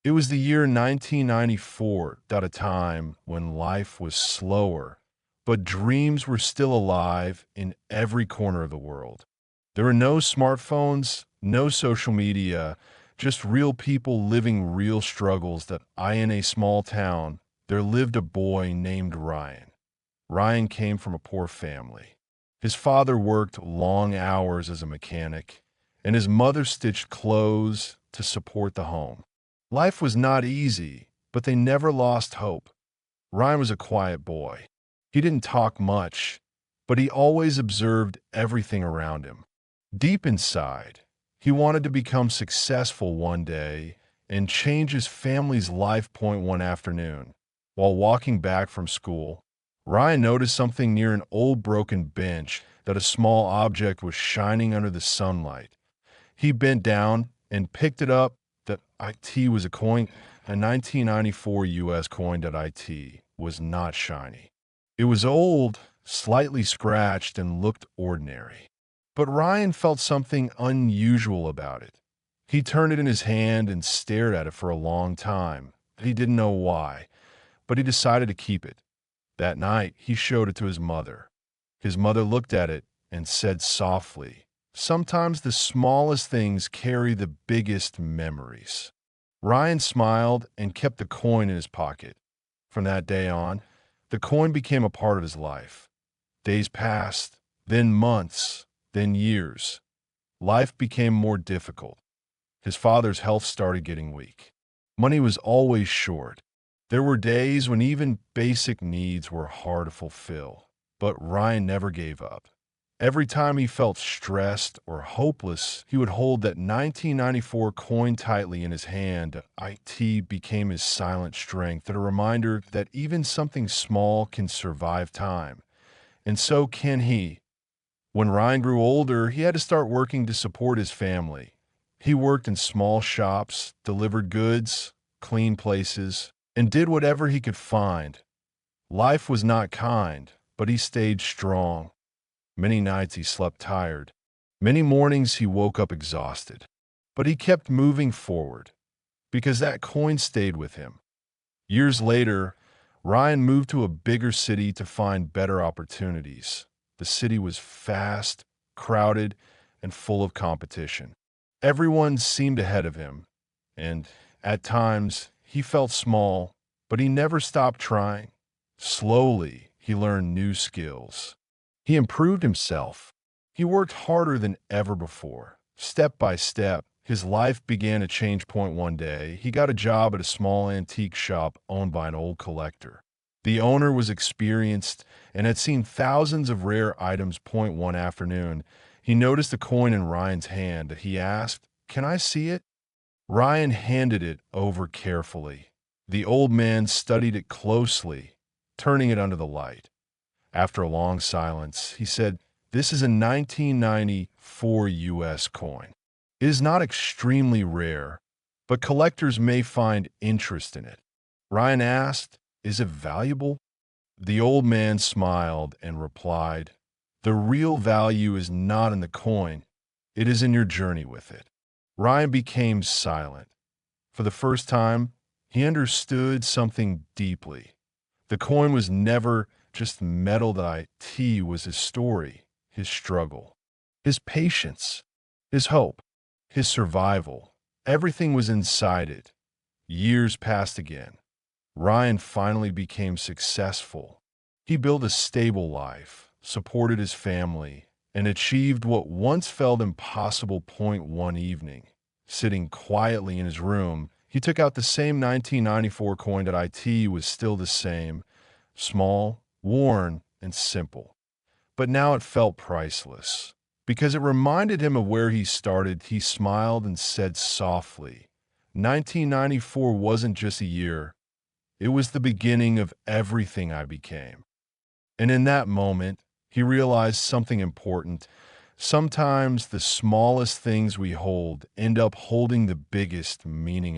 It was the year 1994, at a time when life was slower, but dreams were still alive in every corner of the world. There were no smartphones, no social media, just real people living real struggles that in a small town, there lived a boy named Ryan. Ryan came from a poor family. His father worked long hours as a mechanic, and his mother stitched clothes to support the home. Life was not easy, but they never lost hope. Ryan was a quiet boy. He didn't talk much, but he always observed everything around him. Deep inside, he wanted to become successful one day and change his family's life. One afternoon, while walking back from school, Ryan noticed something near an old broken bench that a small object was shining under the sunlight. He bent down and picked it up. That IT was a coin, a 1994 US coin. That IT was not shiny. It was old, slightly scratched, and looked ordinary. But Ryan felt something unusual about it. He turned it in his hand and stared at it for a long time. He didn't know why, but he decided to keep it. That night, he showed it to his mother. His mother looked at it and said softly, "Sometimes the smallest things carry the biggest memories." Ryan smiled and kept the coin in his pocket. From that day on, the coin became a part of his life. Days passed, then months, then years. Life became more difficult. His father's health started getting weak. Money was always short. There were days when even basic needs were hard to fulfill. But Ryan never gave up. Every time he felt stressed or hopeless, he would hold that 1994 coin tightly in his hand. IT became his silent strength, and a reminder that even something small can survive time. And so can he. When Ryan grew older, he had to start working to support his family. He worked in small shops, delivered goods, cleaned places, and did whatever he could find. Life was not kind, but he stayed strong. Many nights he slept tired. Many mornings he woke up exhausted. But he kept moving forward because that coin stayed with him. Years later, Ryan moved to a bigger city to find better opportunities. The city was fast, crowded, and full of competition. Everyone seemed ahead of him, and at times he felt small, but he never stopped trying. Slowly, he learned new skills. He improved himself. He worked harder than ever before. Step by step, his life began to change. One day, he got a job at a small antique shop owned by an old collector. The owner was experienced and had seen thousands of rare items. One afternoon, he noticed a coin in Ryan's hand. He asked, "Can I see it?" Ryan handed it over carefully. The old man studied it closely, turning it under the light. After a long silence, he said, "This is a 1994 US coin. It is not extremely rare, but collectors may find interest in it." Ryan asked, "Is it valuable?" The old man smiled and replied, "The real value is not in the coin. It is in your journey with it." Ryan became silent. For the first time, he understood something deeply. The coin was never just metal. That IT was his story, his struggle, his patience, his hope, his survival. Everything was inside it. Years passed again. Ryan finally became successful. He built a stable life, supported his family, and achieved what once felt impossible. One evening, sitting quietly in his room, he took out the same 1994 coin. That IT was still the same, small, worn, and simple. But now it felt priceless. Because it reminded him of where he started, he smiled and said softly, "1994 wasn't just a year. It was the beginning of everything I became." And in that moment, he realized something important. Sometimes the smallest things we hold end up holding the biggest meaning in